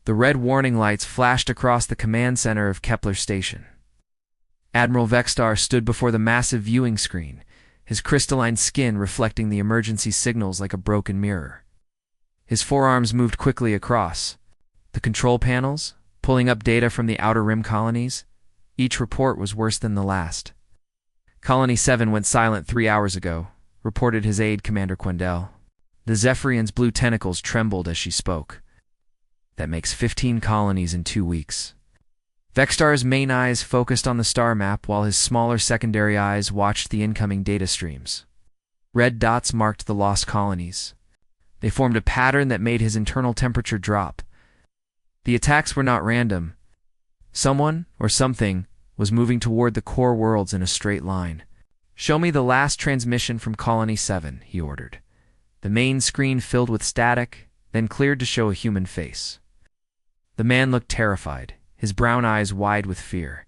The red warning lights flashed across the command center of Kepler Station. Admiral Vextar stood before the massive viewing screen, his crystalline skin reflecting the emergency signals like a broken mirror. His forearms moved quickly across the control panels, pulling up data from the Outer Rim colonies. Each report was worse than the last. Colony 7 went silent 3 hours ago, reported his aide, Commander Quendel. The Zephyrian's blue tentacles trembled as she spoke. That makes 15 colonies in 2 weeks. Vextar's main eyes focused on the star map while his smaller secondary eyes watched the incoming data streams. Red dots marked the lost colonies. They formed a pattern that made his internal temperature drop. The attacks were not random. Someone, or something, was moving toward the core worlds in a straight line. "Show me the last transmission from Colony 7, he ordered. The main screen filled with static, then cleared to show a human face. The man looked terrified, his brown eyes wide with fear.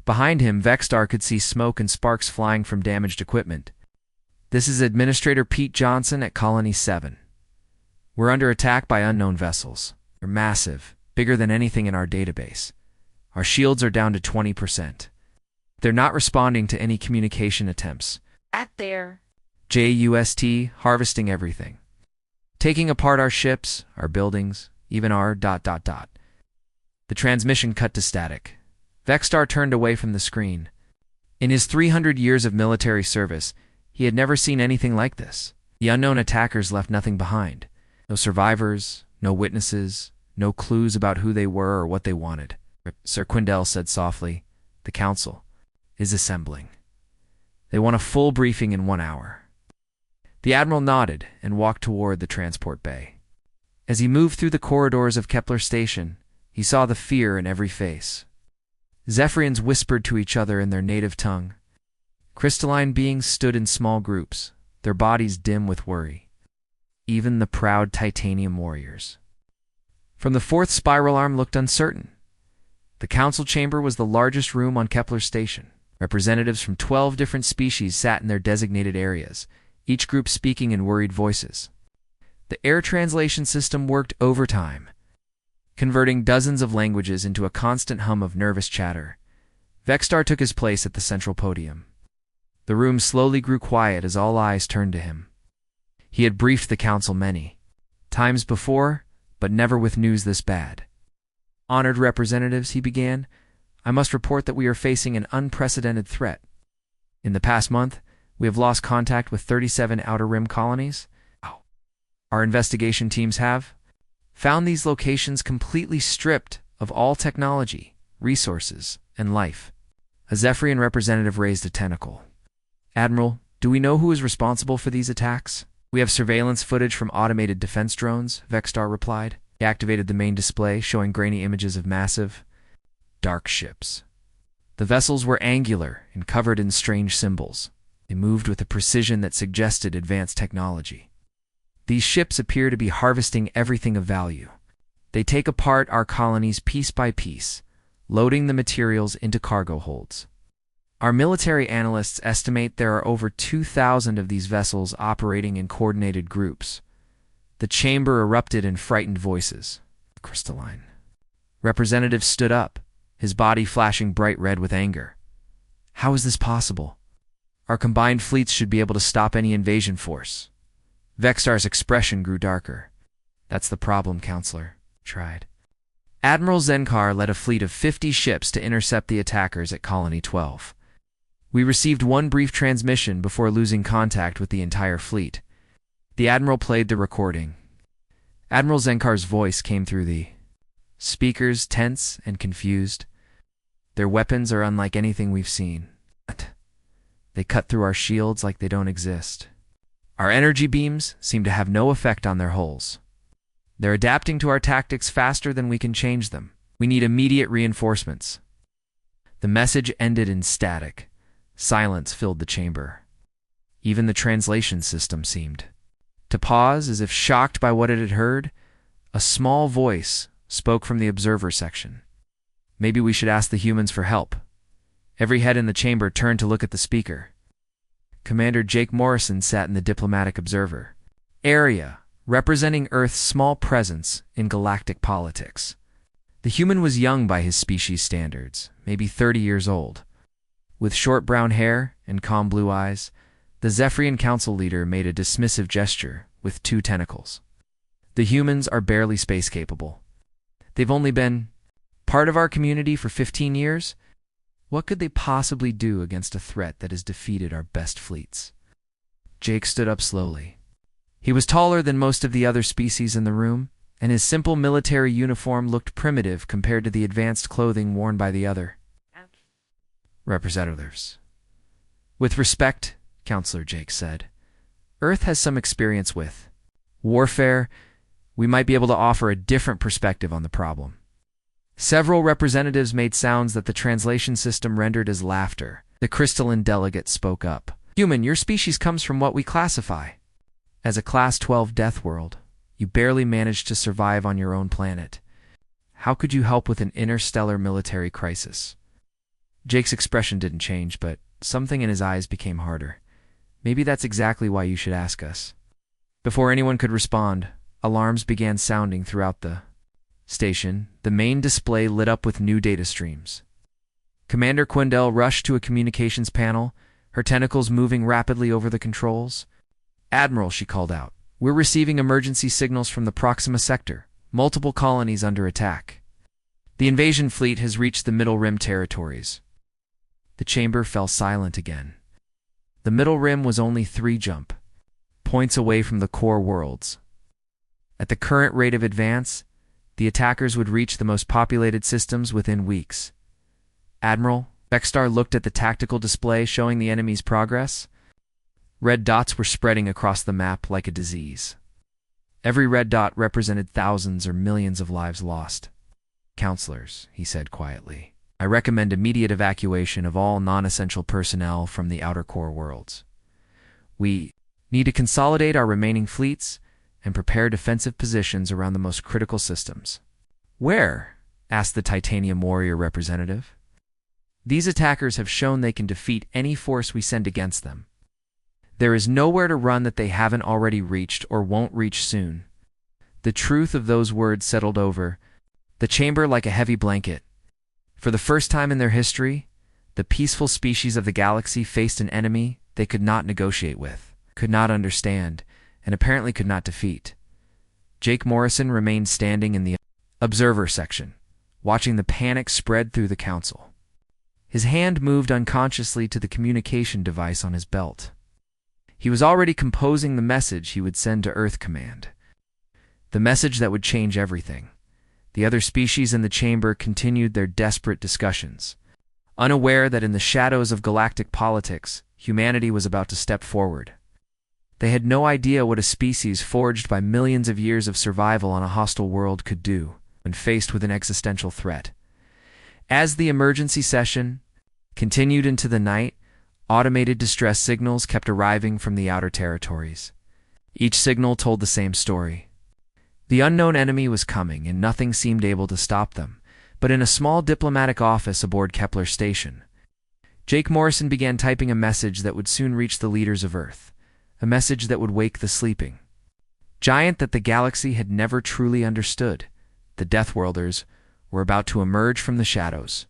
Behind him, Vextar could see smoke and sparks flying from damaged equipment. "This is Administrator Pete Johnson at Colony 7. We're under attack by unknown vessels. They're massive, bigger than anything in our database. Our shields are down to 20%. They're not responding to any communication attempts. At their JUST, harvesting everything. Taking apart our ships, our buildings, even our ... The transmission cut to static. Vextar turned away from the screen. In his 300 years of military service, he had never seen anything like this. The unknown attackers left nothing behind. No survivors, no witnesses, no clues about who they were or what they wanted. Sir Quendel said softly, "The Council is assembling. They want a full briefing in 1 hour." The Admiral nodded and walked toward the transport bay. As he moved through the corridors of Kepler Station, he saw the fear in every face. Zephyrians whispered to each other in their native tongue. Crystalline beings stood in small groups, their bodies dim with worry. Even the proud titanium warriors. From the fourth spiral arm looked uncertain. The council chamber was the largest room on Kepler Station. Representatives from 12 different species sat in their designated areas, each group speaking in worried voices. The air translation system worked overtime, converting dozens of languages into a constant hum of nervous chatter. Vextar took his place at the central podium. The room slowly grew quiet as all eyes turned to him. He had briefed the council many times before, but never with news this bad. "Honored representatives," he began, "I must report that we are facing an unprecedented threat. In the past month, we have lost contact with 37 Outer Rim colonies. Our investigation teams have found these locations completely stripped of all technology, resources, and life." A Zephyrian representative raised a tentacle. "Admiral, do we know who is responsible for these attacks?" "We have surveillance footage from automated defense drones," Vextar replied. He activated the main display, showing grainy images of massive, dark ships. The vessels were angular and covered in strange symbols. They moved with a precision that suggested advanced technology. These ships appear to be harvesting everything of value. They take apart our colonies piece by piece, loading the materials into cargo holds. Our military analysts estimate there are over 2,000 of these vessels operating in coordinated groups. The chamber erupted in frightened voices. Crystalline. Representative stood up, his body flashing bright red with anger. "How is this possible? Our combined fleets should be able to stop any invasion force." Vextar's expression grew darker. "That's the problem, Counselor," tried. Admiral Zenkar led a fleet of 50 ships to intercept the attackers at Colony 12. We received one brief transmission before losing contact with the entire fleet. The Admiral played the recording. Admiral Zenkar's voice came through the speakers, tense and confused. "Their weapons are unlike anything we've seen. They cut through our shields like they don't exist. Our energy beams seem to have no effect on their hulls. They're adapting to our tactics faster than we can change them. We need immediate reinforcements." The message ended in static. Silence filled the chamber. Even the translation system seemed to pause, as if shocked by what it had heard. A small voice spoke from the observer section. "Maybe we should ask the humans for help." Every head in the chamber turned to look at the speaker. Commander Jake Morrison sat in the diplomatic observer area, representing Earth's small presence in galactic politics. The human was young by his species standards, maybe 30 years old. With short brown hair and calm blue eyes, the Zephyrian council leader made a dismissive gesture with 2 tentacles. The humans are barely space capable. They've only been part of our community for 15 years. What could they possibly do against a threat that has defeated our best fleets? Jake stood up slowly. He was taller than most of the other species in the room, and his simple military uniform looked primitive compared to the advanced clothing worn by the other representatives. With respect, Counselor Jake said, Earth has some experience with warfare. We might be able to offer a different perspective on the problem. Several representatives made sounds that the translation system rendered as laughter. The crystalline delegate spoke up. Human, your species comes from what we classify as a Class 12 death world. You barely managed to survive on your own planet. How could you help with an interstellar military crisis? Jake's expression didn't change, but something in his eyes became harder. Maybe that's exactly why you should ask us. Before anyone could respond, alarms began sounding throughout the station. The main display lit up with new data streams. Commander Quindell rushed to a communications panel, her tentacles moving rapidly over the controls. Admiral, she called out, we're receiving emergency signals from the Proxima sector. Multiple colonies under attack. The invasion fleet has reached the Middle Rim territories. The chamber fell silent again. The Middle Rim was only 3 jump points away from the core worlds. At the current rate of advance, the attackers would reach the most populated systems within weeks. Admiral, Vexstar looked at the tactical display showing the enemy's progress. Red dots were spreading across the map like a disease. Every red dot represented thousands or millions of lives lost. Counselors, he said quietly, I recommend immediate evacuation of all non-essential personnel from the outer core worlds. We need to consolidate our remaining fleets and prepare defensive positions around the most critical systems. Where? Asked the Titanium Warrior representative. These attackers have shown they can defeat any force we send against them. There is nowhere to run that they haven't already reached or won't reach soon. The truth of those words settled over the chamber like a heavy blanket. For the first time in their history, the peaceful species of the galaxy faced an enemy they could not negotiate with, could not understand, and apparently could not defeat. Jake Morrison remained standing in the observer section, watching the panic spread through the council. His hand moved unconsciously to the communication device on his belt. He was already composing the message he would send to Earth Command. The message that would change everything. The other species in the chamber continued their desperate discussions, unaware that in the shadows of galactic politics, humanity was about to step forward. They had no idea what a species forged by millions of years of survival on a hostile world could do when faced with an existential threat. As the emergency session continued into the night, automated distress signals kept arriving from the outer territories. Each signal told the same story. The unknown enemy was coming, and nothing seemed able to stop them. But in a small diplomatic office aboard Kepler Station, Jake Morrison began typing a message that would soon reach the leaders of Earth, a message that would wake the sleeping giant that the galaxy had never truly understood. The Deathworlders were about to emerge from the shadows.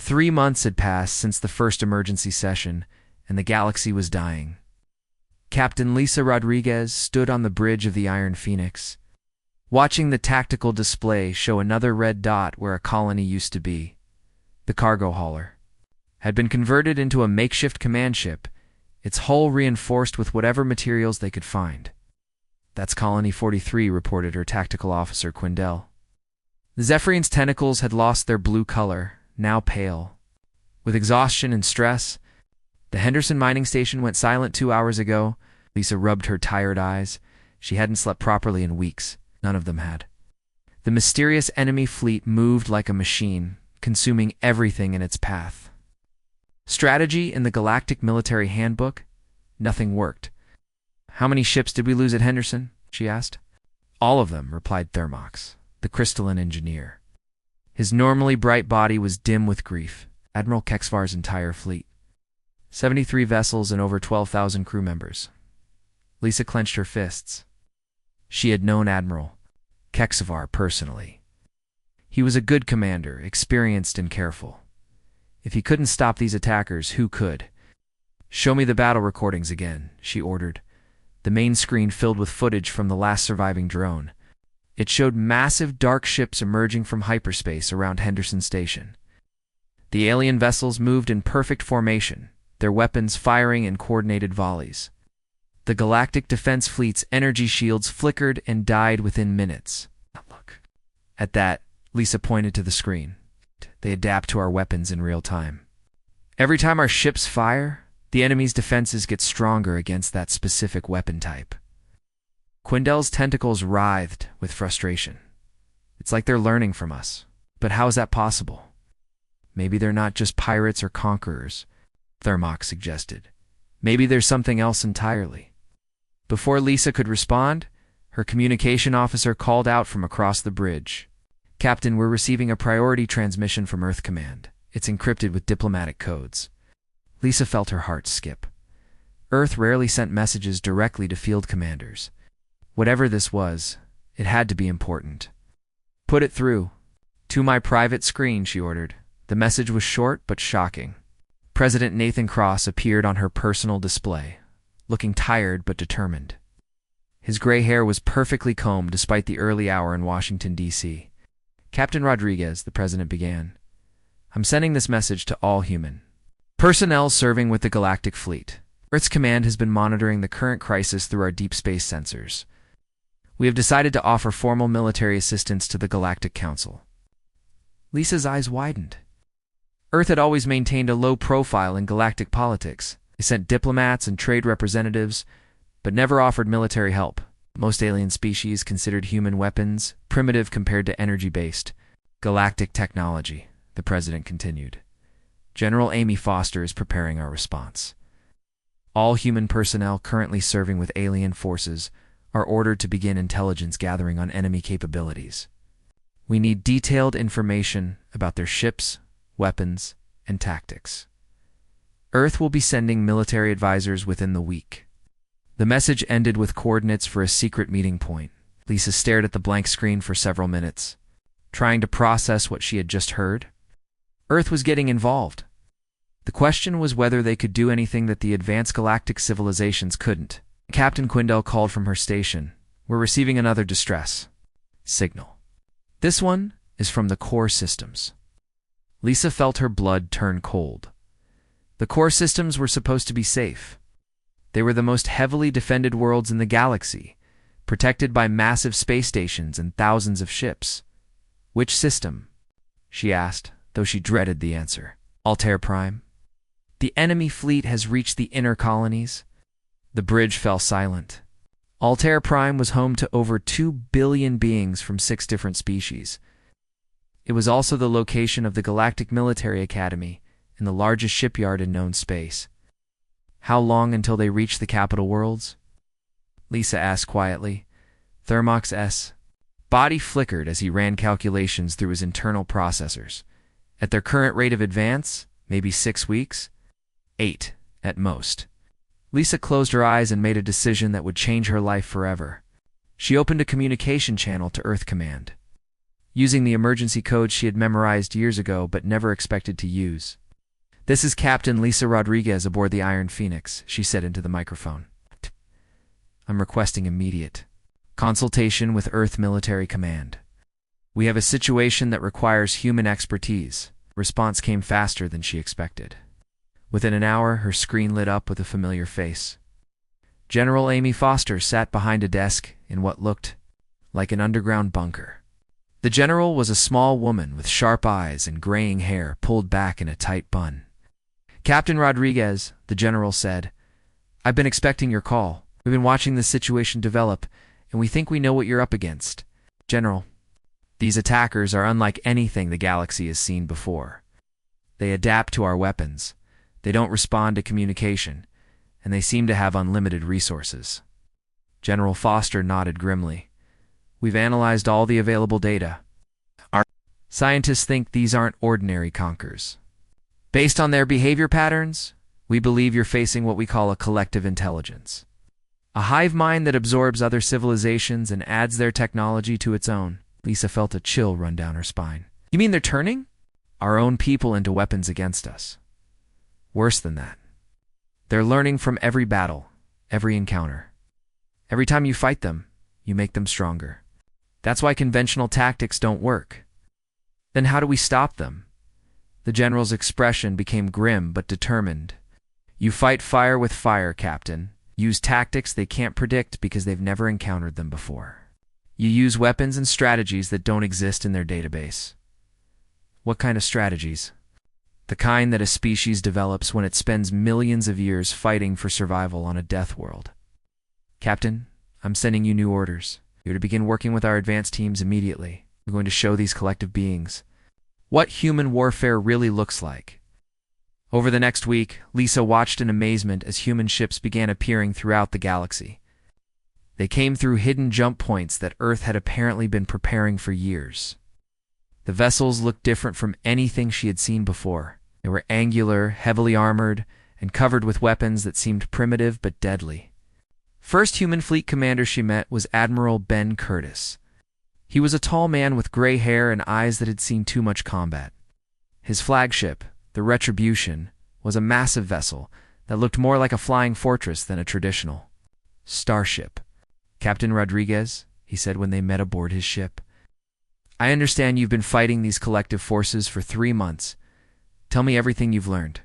3 months had passed since the first emergency session, and the galaxy was dying. Captain Lisa Rodriguez stood on the bridge of the Iron Phoenix, watching the tactical display show another red dot where a colony used to be. The cargo hauler had been converted into a makeshift command ship, its hull reinforced with whatever materials they could find. That's Colony 43, reported her tactical officer Quindell. The Zephyrian's tentacles had lost their blue color, now pale. With exhaustion and stress, the Henderson mining station went silent 2 hours ago. Lisa rubbed her tired eyes. She hadn't slept properly in weeks. None of them had. The mysterious enemy fleet moved like a machine, consuming everything in its path. Strategy in the Galactic Military Handbook? Nothing worked. How many ships did we lose at Henderson? She asked. All of them, replied Thermox, the crystalline engineer. His normally bright body was dim with grief. Admiral Kexvar's entire fleet. 73 vessels and over 12,000 crew members. Lisa clenched her fists. She had known Admiral Kexvar personally. He was a good commander, experienced and careful. If he couldn't stop these attackers, who could? "Show me the battle recordings again," she ordered. The main screen filled with footage from the last surviving drone. It showed massive dark ships emerging from hyperspace around Henderson Station. The alien vessels moved in perfect formation, their weapons firing in coordinated volleys. The Galactic Defense Fleet's energy shields flickered and died within minutes. Look. At that, Lisa pointed to the screen. They adapt to our weapons in real time. Every time our ships fire, the enemy's defenses get stronger against that specific weapon type. Quindell's tentacles writhed with frustration. It's like they're learning from us. But how is that possible? Maybe they're not just pirates or conquerors, Thermox suggested. Maybe there's something else entirely. Before Lisa could respond, her communication officer called out from across the bridge. "Captain, we're receiving a priority transmission from Earth Command. It's encrypted with diplomatic codes." Lisa felt her heart skip. Earth rarely sent messages directly to field commanders. Whatever this was, it had to be important. "Put it through." "To my private screen," she ordered. The message was short but shocking. President Nathan Cross appeared on her personal display, looking tired but determined. His gray hair was perfectly combed despite the early hour in Washington, D.C. "Captain Rodriguez," the president began, "I'm sending this message to all human personnel serving with the Galactic Fleet. Earth's command has been monitoring the current crisis through our deep space sensors. We have decided to offer formal military assistance to the Galactic Council." Lisa's eyes widened. Earth had always maintained a low profile in galactic politics. They sent diplomats and trade representatives, but never offered military help. Most alien species considered human weapons primitive compared to energy-based galactic technology, the president continued. "General Amy Foster is preparing our response. All human personnel currently serving with alien forces are ordered to begin intelligence gathering on enemy capabilities. We need detailed information about their ships, weapons, and tactics. Earth will be sending military advisors within the week." The message ended with coordinates for a secret meeting point. Lisa stared at the blank screen for several minutes, trying to process what she had just heard. Earth was getting involved. The question was whether they could do anything that the advanced galactic civilizations couldn't. Captain Quindell called from her station. "We're receiving another distress signal. This one is from the core systems." Lisa felt her blood turn cold. The core systems were supposed to be safe. They were the most heavily defended worlds in the galaxy, protected by massive space stations and thousands of ships. "Which system?" she asked, though she dreaded the answer. "Altair Prime." "The enemy fleet has reached the inner colonies." The bridge fell silent. Altair Prime was home to over 2 billion beings from 6 different species. It was also the location of the Galactic Military Academy and the largest shipyard in known space. "How long until they reach the capital worlds?" Lisa asked quietly. Thermox's body flickered as he ran calculations through his internal processors. At their current rate of advance, maybe 6 weeks? 8, at most. Lisa closed her eyes and made a decision that would change her life forever. She opened a communication channel to Earth Command, using the emergency code she had memorized years ago but never expected to use. "This is Captain Lisa Rodriguez aboard the Iron Phoenix," she said into the microphone. "I'm requesting immediate consultation with Earth Military Command. We have a situation that requires human expertise." Response came faster than she expected. Within an hour, her screen lit up with a familiar face. General Amy Foster sat behind a desk in what looked like an underground bunker. The general was a small woman with sharp eyes and graying hair pulled back in a tight bun. "Captain Rodriguez," the general said, "I've been expecting your call. We've been watching this situation develop, and we think we know what you're up against. General, these attackers are unlike anything the galaxy has seen before. They adapt to our weapons. They don't respond to communication, and they seem to have unlimited resources." General Foster nodded grimly. "We've analyzed all the available data. Our scientists think these aren't ordinary conquerors. Based on their behavior patterns, we believe you're facing what we call a collective intelligence. A hive mind that absorbs other civilizations and adds their technology to its own. Lisa felt a chill run down her spine. You mean they're turning our own people into weapons against us? Worse than that. They're learning from every battle, every encounter. Every time you fight them, you make them stronger. That's why conventional tactics don't work. Then how do we stop them? The general's expression became grim but determined. You fight fire with fire, Captain. Use tactics they can't predict because they've never encountered them before. You use weapons and strategies that don't exist in their database. What kind of strategies? The kind that a species develops when it spends millions of years fighting for survival on a death world. Captain, I'm sending you new orders. You're to begin working with our advanced teams immediately. We're going to show these collective beings what human warfare really looks like. Over the next week, Lisa watched in amazement as human ships began appearing throughout the galaxy. They came through hidden jump points that Earth had apparently been preparing for years. The vessels looked different from anything she had seen before. They were angular, heavily armored, and covered with weapons that seemed primitive but deadly. First human fleet commander she met was Admiral Ben Curtis. He was a tall man with gray hair and eyes that had seen too much combat. His flagship, the Retribution, was a massive vessel that looked more like a flying fortress than a traditional starship. Captain Rodriguez, he said when they met aboard his ship. I understand you've been fighting these collective forces for 3 months. Tell me everything you've learned.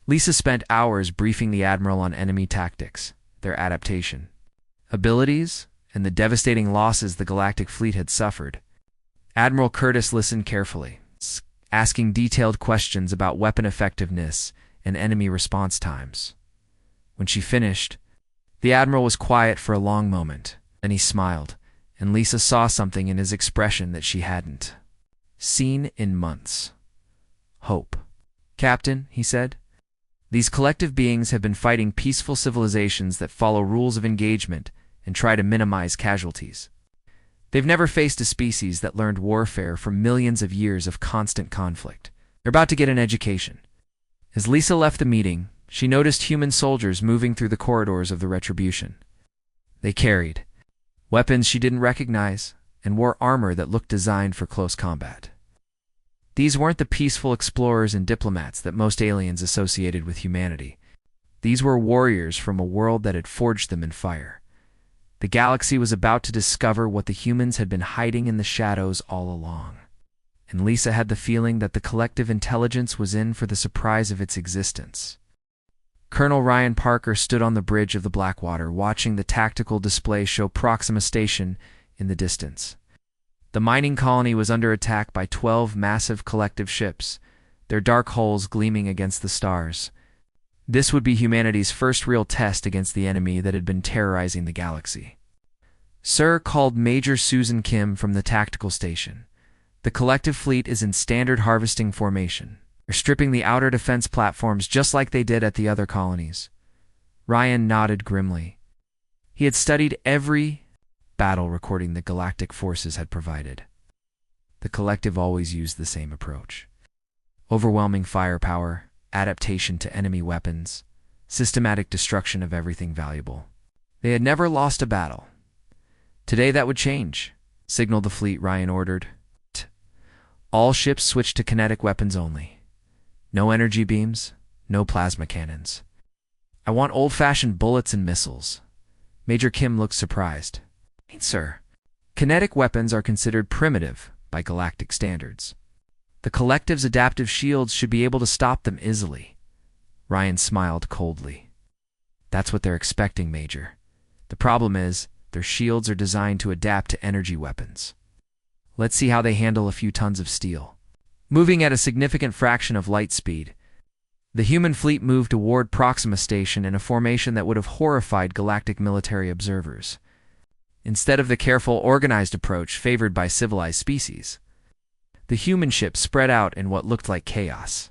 Lisa spent hours briefing the Admiral on enemy tactics, their adaptation, abilities, and the devastating losses the Galactic fleet had suffered. Admiral Curtis listened carefully, asking detailed questions about weapon effectiveness and enemy response times. When she finished, the Admiral was quiet for a long moment. Then he smiled, and Lisa saw something in his expression that she hadn't seen in months. Hope. Captain, he said, these collective beings have been fighting peaceful civilizations that follow rules of engagement and try to minimize casualties. They've never faced a species that learned warfare from millions of years of constant conflict. They're about to get an education. As Lisa left the meeting, she noticed human soldiers moving through the corridors of the Retribution. They carried weapons she didn't recognize and wore armor that looked designed for close combat. These weren't the peaceful explorers and diplomats that most aliens associated with humanity. These were warriors from a world that had forged them in fire. The galaxy was about to discover what the humans had been hiding in the shadows all along. And Lisa had the feeling that the collective intelligence was in for the surprise of its existence. Colonel Ryan Parker stood on the bridge of the Blackwater, watching the tactical display show Proxima Station in the distance. The mining colony was under attack by 12 massive collective ships, their dark hulls gleaming against the stars. This would be humanity's first real test against the enemy that had been terrorizing the galaxy. Sir, called Major Susan Kim from the tactical station. The collective fleet is in standard harvesting formation. They're stripping the outer defense platforms just like they did at the other colonies. Ryan nodded grimly. He had studied every battle recording the Galactic forces had provided. The collective always used the same approach. Overwhelming firepower, adaptation to enemy weapons, systematic destruction of everything valuable. They had never lost a battle. Today that would change. Signal the fleet, Ryan ordered. All ships switch to kinetic weapons only. No energy beams, no plasma cannons. I want old-fashioned bullets and missiles. Major Kim looked surprised. Sir, kinetic weapons are considered primitive by galactic standards. The collective's adaptive shields should be able to stop them easily. Ryan smiled coldly. That's what they're expecting, Major. The problem is, their shields are designed to adapt to energy weapons. Let's see how they handle a few tons of steel. Moving at a significant fraction of light speed, the human fleet moved toward Proxima Station in a formation that would have horrified galactic military observers. Instead of the careful, organized approach favored by civilized species, the human ship spread out in what looked like chaos.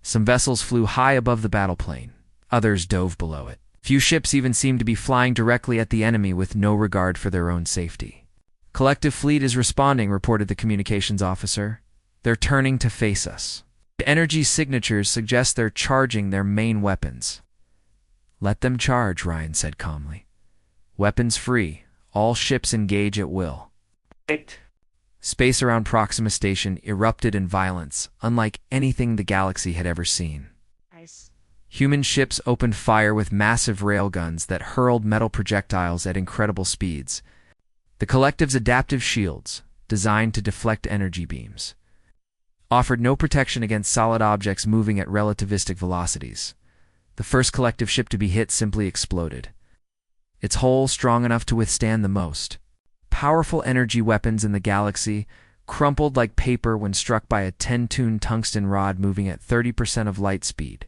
Some vessels flew high above the battle plane. Others dove below it. Few ships even seemed to be flying directly at the enemy with no regard for their own safety. Collective fleet is responding, reported the communications officer. They're turning to face us. The energy signatures suggest they're charging their main weapons. Let them charge, Ryan said calmly. Weapons free. All ships engage at will. Space around Proxima Station erupted in violence, unlike anything the galaxy had ever seen. Nice. Human ships opened fire with massive railguns that hurled metal projectiles at incredible speeds. The Collective's adaptive shields, designed to deflect energy beams, offered no protection against solid objects moving at relativistic velocities. The first Collective ship to be hit simply exploded, its hull strong enough to withstand the most powerful energy weapons in the galaxy, crumpled like paper when struck by a 10-toon tungsten rod moving at 30% of light speed.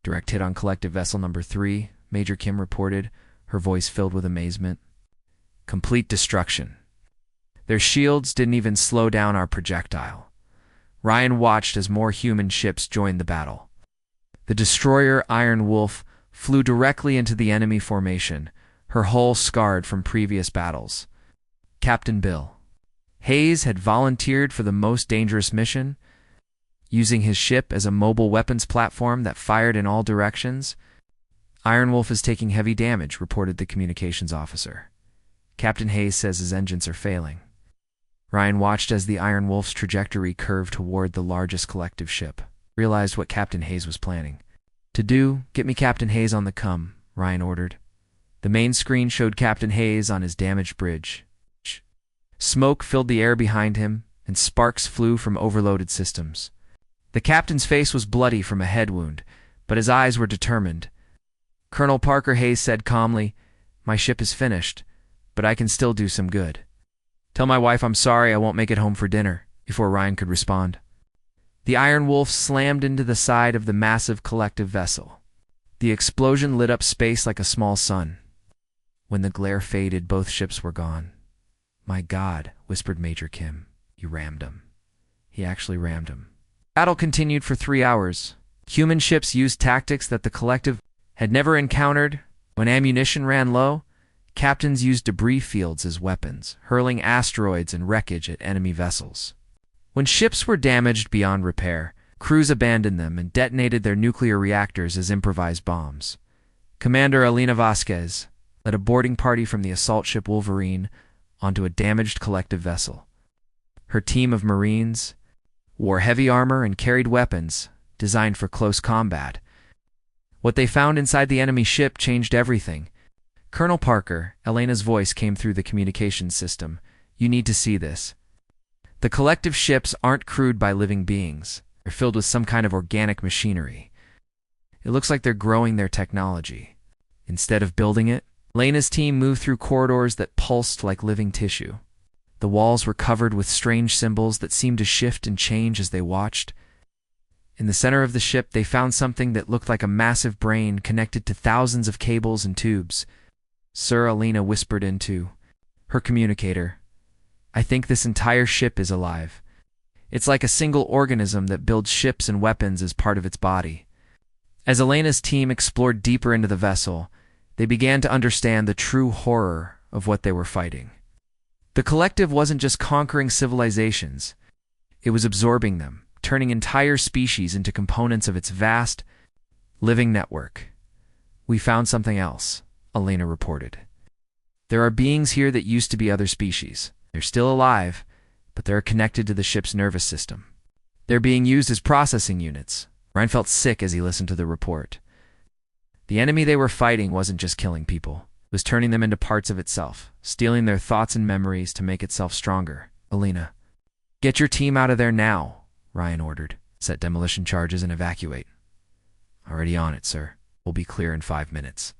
Direct hit on Collective Vessel number 3, Major Kim reported, her voice filled with amazement. Complete destruction. Their shields didn't even slow down our projectile. Ryan watched as more human ships joined the battle. The destroyer Iron Wolf flew directly into the enemy formation, her hull scarred from previous battles. Captain Bill Hayes had volunteered for the most dangerous mission, using his ship as a mobile weapons platform that fired in all directions. Iron Wolf is taking heavy damage, reported the communications officer. Captain Hayes says his engines are failing. Ryan watched as the Iron Wolf's trajectory curved toward the largest Collective ship, realized what Captain Hayes was planning. To do, get me Captain Hayes on the come, Ryan ordered. The main screen showed Captain Hayes on his damaged bridge. Smoke filled the air behind him, and sparks flew from overloaded systems. The captain's face was bloody from a head wound, but his eyes were determined. Colonel Parker Hayes said calmly, "My ship is finished, but I can still do some good. Tell my wife I'm sorry I won't make it home for dinner," before Ryan could respond. The Iron Wolf slammed into the side of the massive Collective vessel. The explosion lit up space like a small sun. When the glare faded, both ships were gone. "My God," whispered Major Kim. "You rammed him." He actually rammed him. Battle continued for 3 hours. Human ships used tactics that the Collective had never encountered. When ammunition ran low, captains used debris fields as weapons, hurling asteroids and wreckage at enemy vessels. When ships were damaged beyond repair, crews abandoned them and detonated their nuclear reactors as improvised bombs. Commander Elena Vasquez led a boarding party from the assault ship Wolverine onto a damaged Collective vessel. Her team of Marines wore heavy armor and carried weapons designed for close combat. What they found inside the enemy ship changed everything. "Colonel Parker," Elena's voice came through the communications system, "you need to see this. The Collective ships aren't crewed by living beings. They're filled with some kind of organic machinery. It looks like they're growing their technology. Instead of building it, Elena's team moved through corridors that pulsed like living tissue. The walls were covered with strange symbols that seemed to shift and change as they watched. In the center of the ship, they found something that looked like a massive brain connected to thousands of cables and tubes. "Sir," Elena whispered into her communicator, "I think this entire ship is alive. It's like a single organism that builds ships and weapons as part of its body." As Elena's team explored deeper into the vessel, they began to understand the true horror of what they were fighting. The Collective wasn't just conquering civilizations. It was absorbing them, turning entire species into components of its vast, living network. "We found something else," Elena reported. "There are beings here that used to be other species. They're still alive, but they're connected to the ship's nervous system. They're being used as processing units." Ryan felt sick as he listened to the report. The enemy they were fighting wasn't just killing people. It was turning them into parts of itself, stealing their thoughts and memories to make itself stronger. "Elena, get your team out of there now," Ryan ordered. "Set demolition charges and evacuate." "Already on it, sir. We'll be clear in 5 minutes."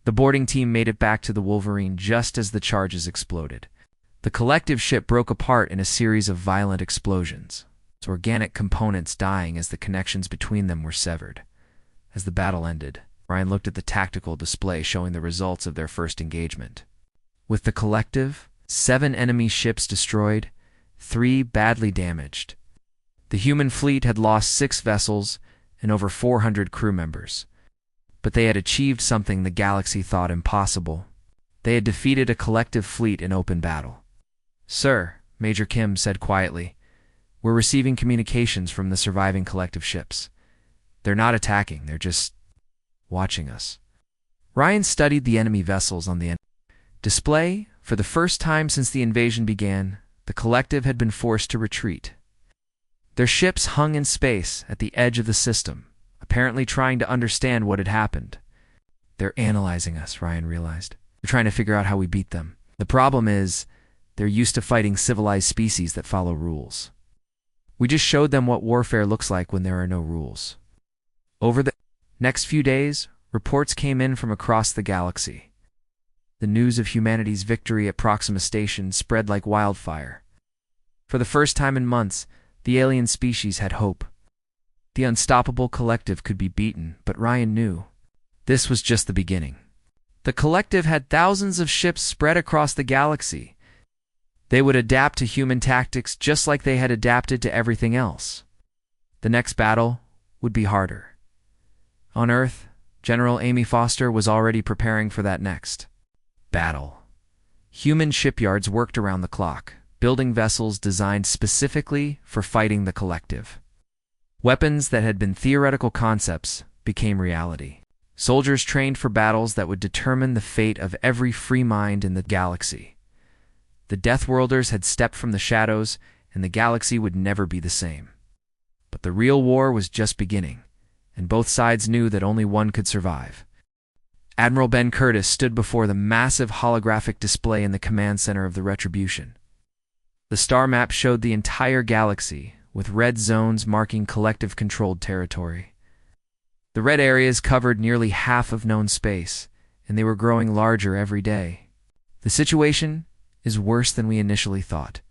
The boarding team made it back to the Wolverine just as the charges exploded. The Collective ship broke apart in a series of violent explosions, its organic components dying as the connections between them were severed. As the battle ended, Ryan looked at the tactical display showing the results of their first engagement. With the Collective, 7 enemy ships destroyed, 3 badly damaged. The human fleet had lost 6 vessels and over 400 crew members. But they had achieved something the galaxy thought impossible. They had defeated a Collective fleet in open battle. "Sir," Major Kim said quietly, "we're receiving communications from the surviving Collective ships. They're not attacking, they're just watching us." Ryan studied the enemy vessels on the display. For the first time since the invasion began, The collective had been forced to retreat. Their ships hung in space at the edge of the system, apparently trying to understand what had happened. They're analyzing us, Ryan realized. They're trying to figure out how we beat them. The problem is, they're used to fighting civilized species that follow rules. We just showed them what warfare looks like when there are no rules. Over the next few days, reports came in from across the galaxy. The news of humanity's victory at Proxima Station spread like wildfire. For the first time in months, the alien species had hope. The unstoppable collective could be beaten, but Ryan knew this was just the beginning. The collective had thousands of ships spread across the galaxy. They would adapt to human tactics just like they had adapted to everything else. The next battle would be harder. On Earth, General Amy Foster was already preparing for that next battle. Human shipyards worked around the clock, building vessels designed specifically for fighting the collective. Weapons that had been theoretical concepts became reality. Soldiers trained for battles that would determine the fate of every free mind in the galaxy. The Deathworlders had stepped from the shadows, and the galaxy would never be the same. But the real war was just beginning, and both sides knew that only one could survive. Admiral Ben Curtis stood before the massive holographic display in the command center of the Retribution. The star map showed the entire galaxy, with red zones marking collective-controlled territory. The red areas covered nearly half of known space, and they were growing larger every day. The situation is worse than we initially thought,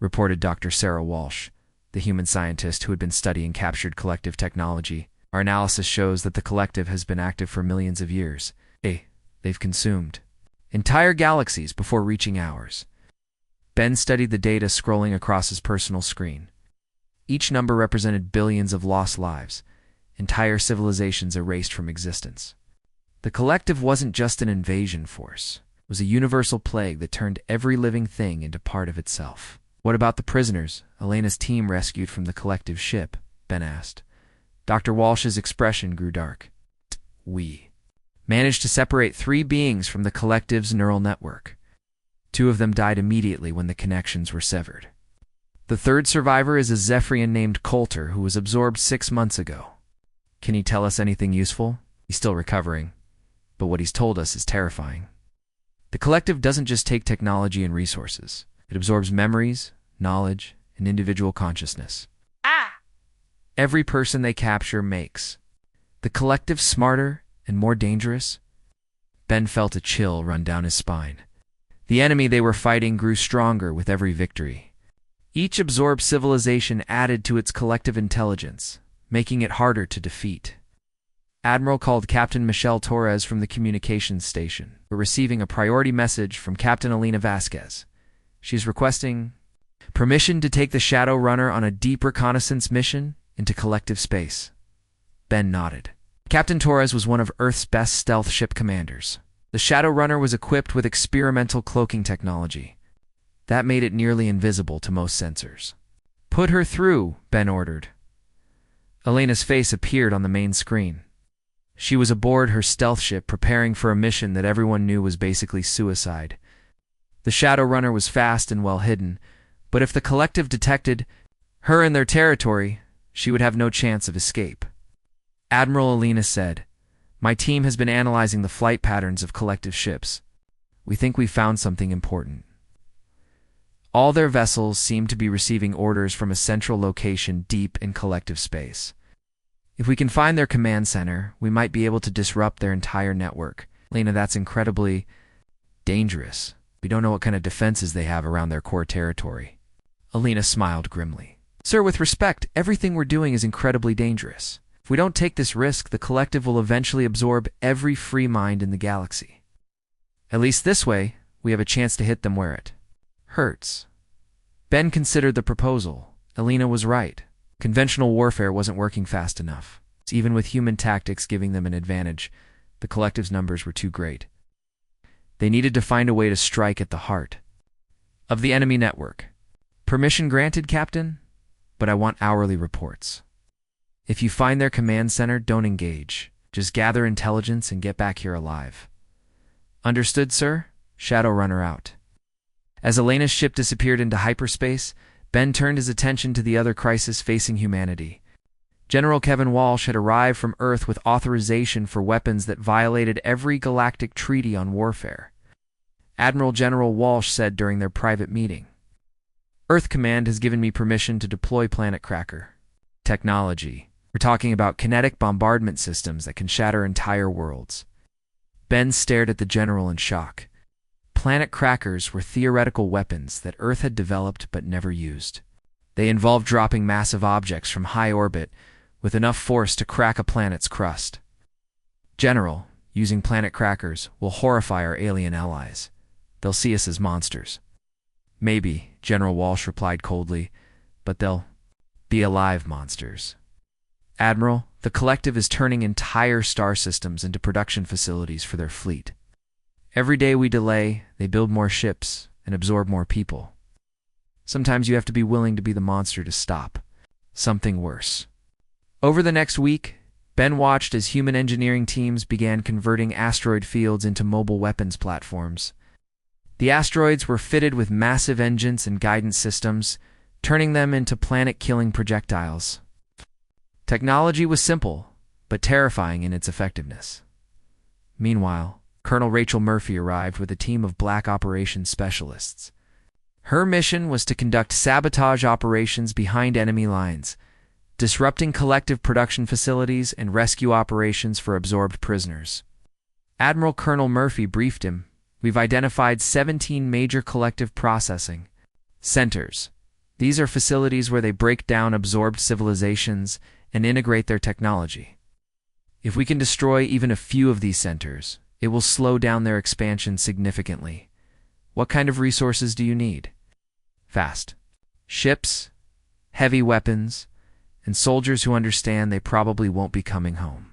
reported Dr. Sarah Walsh, the human scientist who had been studying captured collective technology. Our analysis shows that the collective has been active for millions of years. They've consumed entire galaxies before reaching ours. Ben studied the data scrolling across his personal screen. Each number represented billions of lost lives, entire civilizations erased from existence. The collective wasn't just an invasion force. It was a universal plague that turned every living thing into part of itself. What about the prisoners Elena's team rescued from the collective ship? Ben asked. Dr. Walsh's expression grew dark. We managed to separate 3 beings from the collective's neural network. 2 of them died immediately when the connections were severed. The 3rd survivor is a Zephyrian named Coulter who was absorbed 6 months ago. Can he tell us anything useful? He's still recovering, but what he's told us is terrifying. The collective doesn't just take technology and resources. It absorbs memories, knowledge, and individual consciousness. Every person they capture makes the collective smarter and more dangerous. Ben felt a chill run down his spine. The enemy they were fighting grew stronger with every victory. Each absorbed civilization added to its collective intelligence, making it harder to defeat. Admiral called Captain Michelle Torres from the communications station. We're receiving a priority message from Captain Elena Vasquez. She's requesting permission to take the Shadow Runner on a deep reconnaissance mission into collective space. Ben nodded. Captain Torres was one of Earth's best stealth ship commanders. The Shadow Runner was equipped with experimental cloaking technology. That made it nearly invisible to most sensors. Put her through, Ben ordered. Elena's face appeared on the main screen. She was aboard her stealth ship preparing for a mission that everyone knew was basically suicide. The Shadow Runner was fast and well hidden, but if the collective detected her in their territory, she would have no chance of escape. Admiral Elena said, "My team has been analyzing the flight patterns of collective ships. We think we found something important. All their vessels seem to be receiving orders from a central location deep in collective space. If we can find their command center, we might be able to disrupt their entire network. Lena, that's incredibly dangerous. We don't know what kind of defenses they have around their core territory." Elena smiled grimly. "Sir, with respect, everything we're doing is incredibly dangerous. If we don't take this risk, the collective will eventually absorb every free mind in the galaxy. At least this way, we have a chance to hit them where it hurts." Ben considered the proposal. Elena was right. Conventional warfare wasn't working fast enough. Even with human tactics giving them an advantage, the collective's numbers were too great. They needed to find a way to strike at the heart of the enemy network. "Permission granted, Captain, but I want hourly reports. If you find their command center, don't engage. Just gather intelligence and get back here alive." "Understood, sir. Shadow Runner out." As Elena's ship disappeared into hyperspace, Ben turned his attention to the other crisis facing humanity. General Kevin Walsh had arrived from Earth with authorization for weapons that violated every galactic treaty on warfare. Admiral General Walsh said during their private meeting, "Earth Command has given me permission to deploy Planet Cracker technology. We're talking about kinetic bombardment systems that can shatter entire worlds." Ben stared at the general in shock. Planet Crackers were theoretical weapons that Earth had developed but never used. They involved dropping massive objects from high orbit with enough force to crack a planet's crust. "General, using Planet Crackers will horrify our alien allies. They'll see us as monsters." "Maybe," General Walsh replied coldly, "but they'll be alive monsters." "Admiral, the Collective is turning entire star systems into production facilities for their fleet. Every day we delay, they build more ships and absorb more people. Sometimes you have to be willing to be the monster to stop something worse." Over the next week, Ben watched as human engineering teams began converting asteroid fields into mobile weapons platforms. The asteroids were fitted with massive engines and guidance systems, turning them into planet-killing projectiles. Technology was simple, but terrifying in its effectiveness. Meanwhile, Colonel Rachel Murphy arrived with a team of black operations specialists. Her mission was to conduct sabotage operations behind enemy lines, disrupting collective production facilities and rescue operations for absorbed prisoners. Admiral Colonel Murphy briefed him, "We've identified 17 major collective processing centers. These are facilities where they break down absorbed civilizations and integrate their technology. If we can destroy even a few of these centers, it will slow down their expansion significantly. What kind of resources do you need?" "Fast. Ships, heavy weapons, and soldiers who understand they probably won't be coming home.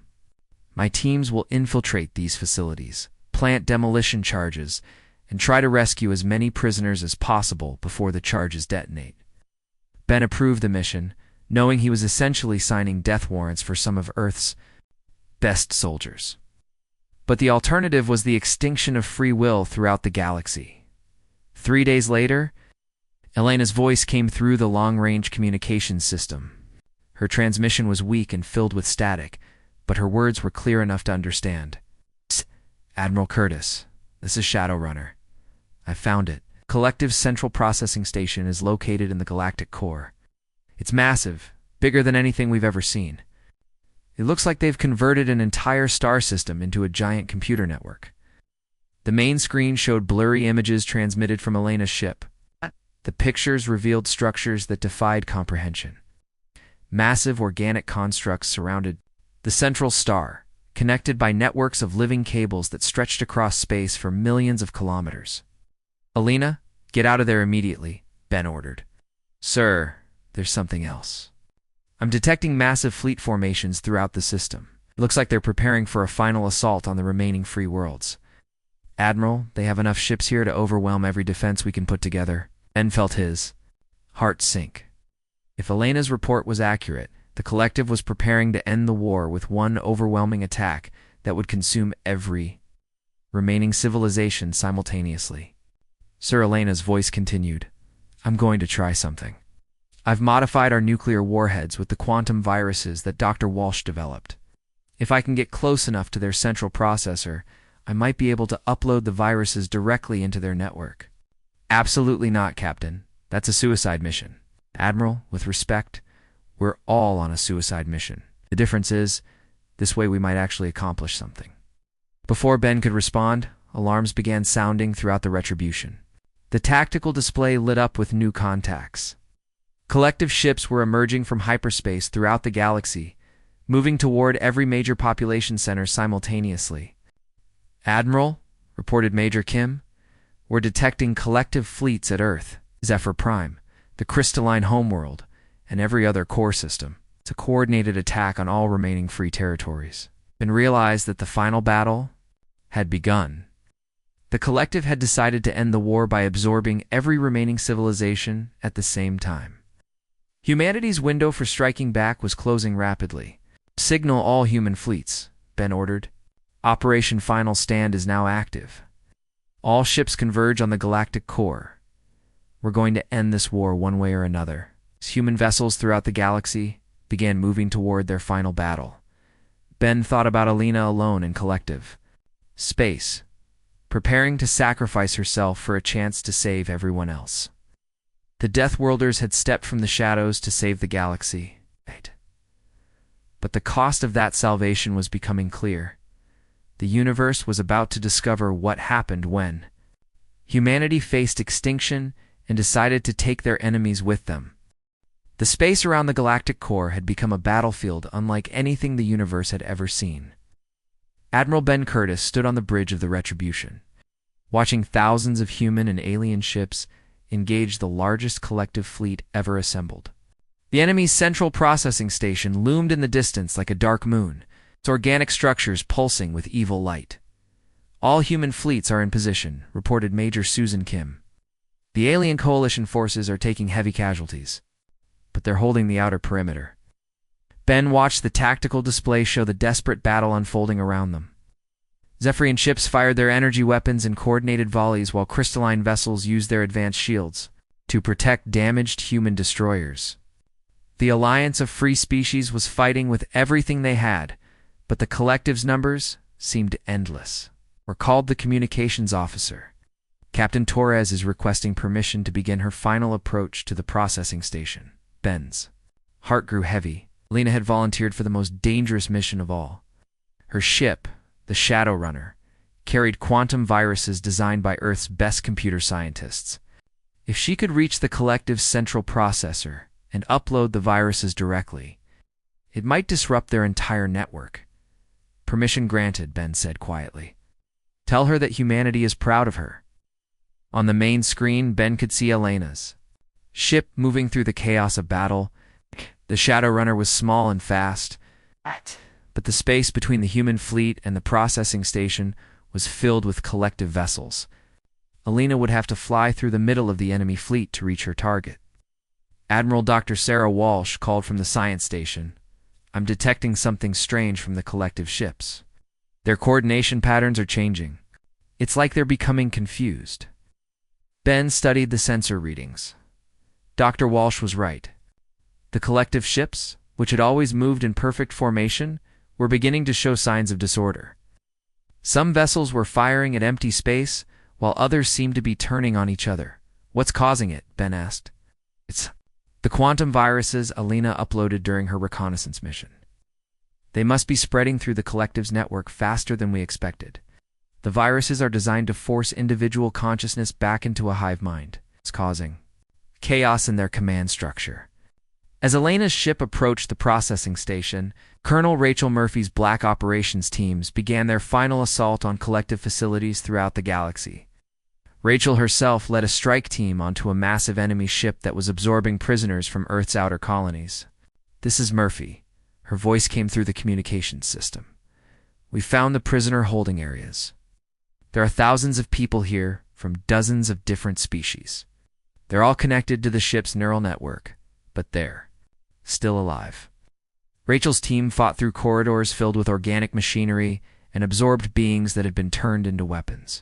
My teams will infiltrate these facilities, plant demolition charges, and try to rescue as many prisoners as possible before the charges detonate." Ben approved the mission, knowing he was essentially signing death warrants for some of Earth's best soldiers. But the alternative was the extinction of free will throughout the galaxy. 3 days later, Elena's voice came through the long-range communications system. Her transmission was weak and filled with static, but her words were clear enough to understand. "Admiral Curtis, this is Shadowrunner. I found it. Collective's central processing station is located in the galactic core. It's massive, bigger than anything we've ever seen. It looks like they've converted an entire star system into a giant computer network." The main screen showed blurry images transmitted from Elena's ship. The pictures revealed structures that defied comprehension. Massive organic constructs surrounded the central star, connected by networks of living cables that stretched across space for millions of kilometers. "Elena, get out of there immediately," Ben ordered. "Sir, there's something else. I'm detecting massive fleet formations throughout the system. It looks like they're preparing for a final assault on the remaining free worlds." "Admiral, they have enough ships here to overwhelm every defense we can put together." Ben felt his heart sink. If Elena's report was accurate, the Collective was preparing to end the war with one overwhelming attack that would consume every remaining civilization simultaneously. Sir, Elena's voice continued, "I'm going to try something. I've modified our nuclear warheads with the quantum viruses that Dr. Walsh developed. If I can get close enough to their central processor, I might be able to upload the viruses directly into their network." "Absolutely not, Captain. That's a suicide mission." "Admiral, with respect, we're all on a suicide mission. The difference is, this way we might actually accomplish something." Before Ben could respond, alarms began sounding throughout the Retribution. The tactical display lit up with new contacts. Collective ships were emerging from hyperspace throughout the galaxy, moving toward every major population center simultaneously. "Admiral," reported Major Kim, "we're detecting collective fleets at Earth, Zephyr Prime, the crystalline homeworld, and every other core system. It's a coordinated attack on all remaining free territories." Ben realized that the final battle had begun. The Collective had decided to end the war by absorbing every remaining civilization at the same time. Humanity's window for striking back was closing rapidly. "Signal all human fleets," Ben ordered. "Operation Final Stand is now active. All ships converge on the galactic core. We're going to end this war one way or another. As human vessels throughout the galaxy began moving toward their final battle, Ben thought about Alina alone in collective space, preparing to sacrifice herself for a chance to save everyone else. The Deathworlders had stepped from the shadows to save the galaxy. But the cost of that salvation was becoming clear. The universe was about to discover what happened when humanity faced extinction and decided to take their enemies with them. The space around the galactic core had become a battlefield unlike anything the universe had ever seen. Admiral Ben Curtis stood on the bridge of the Retribution, watching thousands of human and alien ships engage the largest collective fleet ever assembled. The enemy's central processing station loomed in the distance like a dark moon, its organic structures pulsing with evil light. All human fleets are in position, reported Major Susan Kim. The alien coalition forces are taking heavy casualties, but they're holding the outer perimeter. Ben watched the tactical display show the desperate battle unfolding around them. Zephyrian ships fired their energy weapons in coordinated volleys while crystalline vessels used their advanced shields to protect damaged human destroyers. The Alliance of Free Species was fighting with everything they had, but the collective's numbers seemed endless. Or called the communications officer. Captain Torres is requesting permission to begin her final approach to the processing station. Ben's heart grew heavy. Alina had volunteered for the most dangerous mission of all. Her ship, the Shadow Runner, carried quantum viruses designed by Earth's best computer scientists. If she could reach the collective's central processor and upload the viruses directly, it might disrupt their entire network. Permission granted, Ben said quietly. Tell her that humanity is proud of her. On the main screen, Ben could see Elena's ship moving through the chaos of battle. The Shadow Runner was small and fast, but the space between the human fleet and the processing station was filled with collective vessels. Alina would have to fly through the middle of the enemy fleet to reach her target. Admiral Dr. Sarah Walsh called from the science station. I'm detecting something strange from the collective ships. Their coordination patterns are changing. It's like they're becoming confused. Ben studied the sensor readings. Dr. Walsh was right. The collective ships, which had always moved in perfect formation, were beginning to show signs of disorder. Some vessels were firing at empty space, while others seemed to be turning on each other. What's causing it? Ben asked. It's the quantum viruses Alina uploaded during her reconnaissance mission. They must be spreading through the collective's network faster than we expected. The viruses are designed to force individual consciousness back into a hive mind. It's causing chaos in their command structure. As Elena's ship approached the processing station, Colonel Rachel Murphy's Black Operations teams began their final assault on collective facilities throughout the galaxy. Rachel herself led a strike team onto a massive enemy ship that was absorbing prisoners from Earth's outer colonies. This is Murphy. Her voice came through the communications system. We found the prisoner holding areas. There are thousands of people here from dozens of different species. They're all connected to the ship's neural network, but they're still alive. Rachel's team fought through corridors filled with organic machinery and absorbed beings that had been turned into weapons.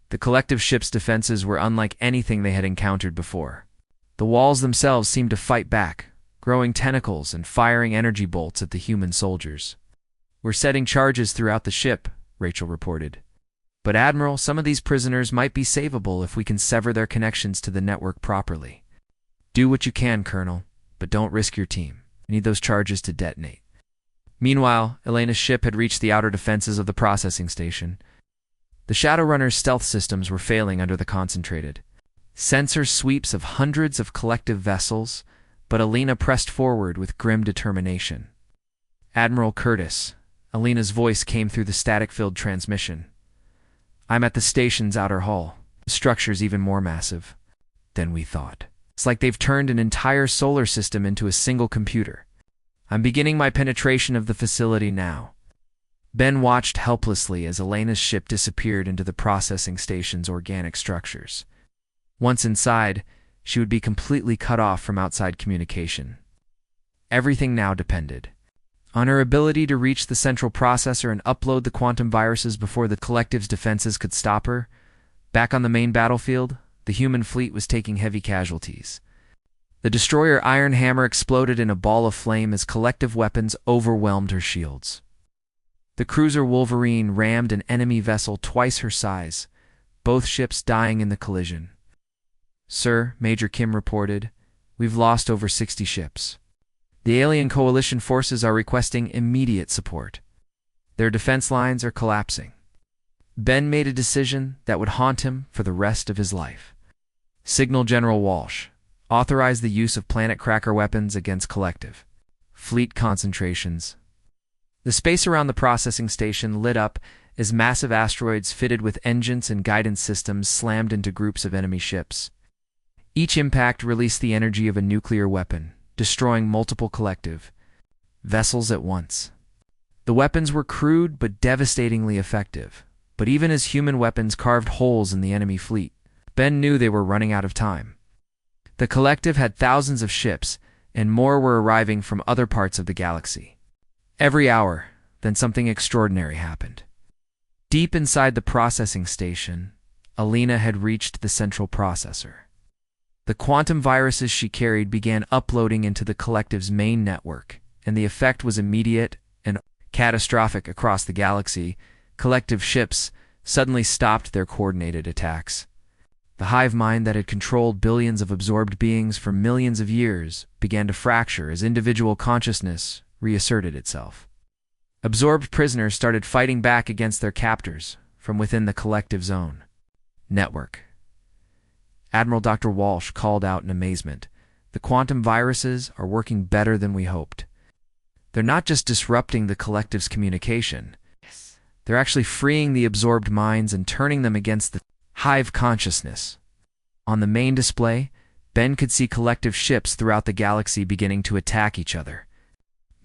The collective ship's defenses were unlike anything they had encountered before. The walls themselves seemed to fight back, growing tentacles and firing energy bolts at the human soldiers. We're setting charges throughout the ship, Rachel reported. But Admiral, some of these prisoners might be savable if we can sever their connections to the network properly. Do what you can, Colonel, but don't risk your team. We need those charges to detonate. Meanwhile, Elena's ship had reached the outer defenses of the processing station. The Shadowrunner's stealth systems were failing under the concentrated sensor sweeps of hundreds of collective vessels, but Alina pressed forward with grim determination. Admiral Curtis, Alina's voice came through the static-filled transmission. I'm at the station's outer hull. The structure's even more massive than we thought. It's like they've turned an entire solar system into a single computer. I'm beginning my penetration of the facility now. Ben watched helplessly as Elena's ship disappeared into the processing station's organic structures. Once inside, she would be completely cut off from outside communication. Everything now depended on her ability to reach the central processor and upload the quantum viruses before the collective's defenses could stop her. Back on the main battlefield, the human fleet was taking heavy casualties. The destroyer Iron Hammer exploded in a ball of flame as collective weapons overwhelmed her shields. The cruiser Wolverine rammed an enemy vessel twice her size, both ships dying in the collision. "Sir," Major Kim reported, "we've lost over 60 ships. The alien coalition forces are requesting immediate support. Their defense lines are collapsing." Ben made a decision that would haunt him for the rest of his life. Signal General Walsh. Authorize the use of planet cracker weapons against collective fleet concentrations. The space around the processing station lit up as massive asteroids fitted with engines and guidance systems slammed into groups of enemy ships. Each impact released the energy of a nuclear weapon, destroying multiple collective vessels at once. The weapons were crude but devastatingly effective, but even as human weapons carved holes in the enemy fleet, Ben knew they were running out of time. The collective had thousands of ships, and more were arriving from other parts of the galaxy. Every hour, then something extraordinary happened. Deep inside the processing station, Alina had reached the central processor. The quantum viruses she carried began uploading into the collective's main network, and the effect was immediate and catastrophic across the galaxy. Collective ships suddenly stopped their coordinated attacks. The hive mind that had controlled billions of absorbed beings for millions of years began to fracture as individual consciousness reasserted itself. Absorbed prisoners started fighting back against their captors from within the collective zone. Network. Admiral Dr. Walsh called out in amazement. "The quantum viruses are working better than we hoped. They're not just disrupting the collective's communication. They're actually freeing the absorbed minds and turning them against the hive consciousness." On the main display, Ben could see collective ships throughout the galaxy beginning to attack each other.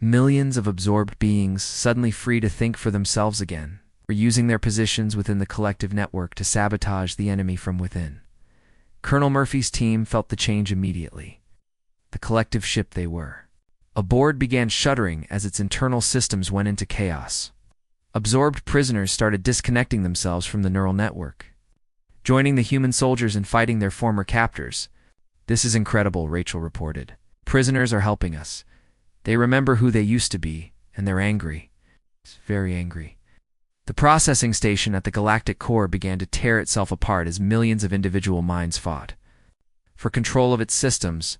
Millions of absorbed beings, suddenly free to think for themselves again, were using their positions within the collective network to sabotage the enemy from within. Colonel Murphy's team felt the change immediately. The collective ship they were. Aboard began shuddering as its internal systems went into chaos. Absorbed prisoners started disconnecting themselves from the neural network, joining the human soldiers in fighting their former captors. "This is incredible," Rachel reported. "Prisoners are helping us. They remember who they used to be, and they're angry. Very angry." The processing station at the Galactic core began to tear itself apart as millions of individual minds fought for control of its systems.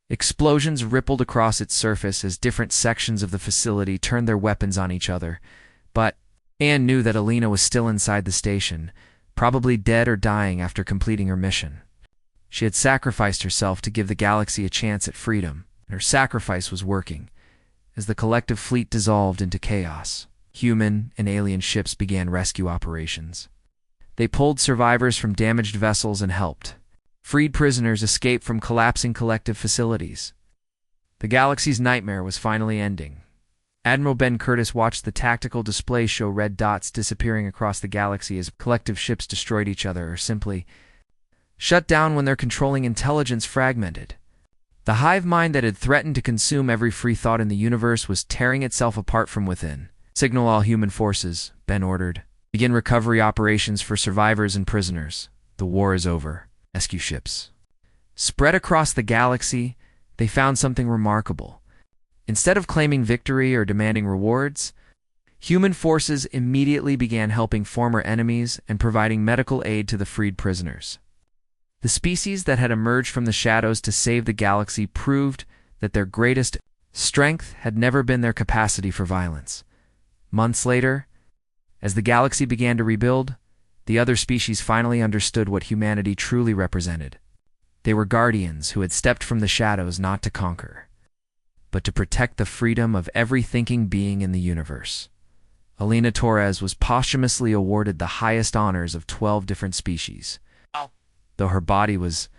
Explosions rippled across its surface as different sections of the facility turned their weapons on each other. But Anne knew that Alina was still inside the station, probably dead or dying after completing her mission. She had sacrificed herself to give the galaxy a chance at freedom, and her sacrifice was working. As the collective fleet dissolved into chaos, human and alien ships began rescue operations. They pulled survivors from damaged vessels and helped freed prisoners escape from collapsing collective facilities. The galaxy's nightmare was finally ending. Admiral Ben Curtis watched the tactical display show red dots disappearing across the galaxy as collective ships destroyed each other or simply shut down when their controlling intelligence fragmented. The hive mind that had threatened to consume every free thought in the universe was tearing itself apart from within. "Signal all human forces," Ben ordered. "Begin recovery operations for survivors and prisoners. The war is over." Rescue ships spread across the galaxy. They found something remarkable. Instead of claiming victory or demanding rewards, human forces immediately began helping former enemies and providing medical aid to the freed prisoners. The species that had emerged from the shadows to save the galaxy proved that their greatest strength had never been their capacity for violence. Months later, as the galaxy began to rebuild, the other species finally understood what humanity truly represented. They were guardians who had stepped from the shadows not to conquer, but to protect the freedom of every thinking being in the universe. Alina Torres was posthumously awarded the highest honors of 12 different species, though her body was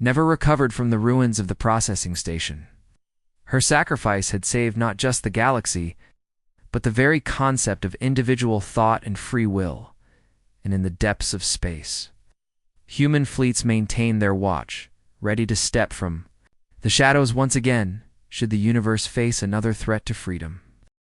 never recovered from the ruins of the processing station. Her sacrifice had saved not just the galaxy, but the very concept of individual thought and free will. And in the depths of space, human fleets maintained their watch, ready to step from the shadows once again, should the universe face another threat to freedom.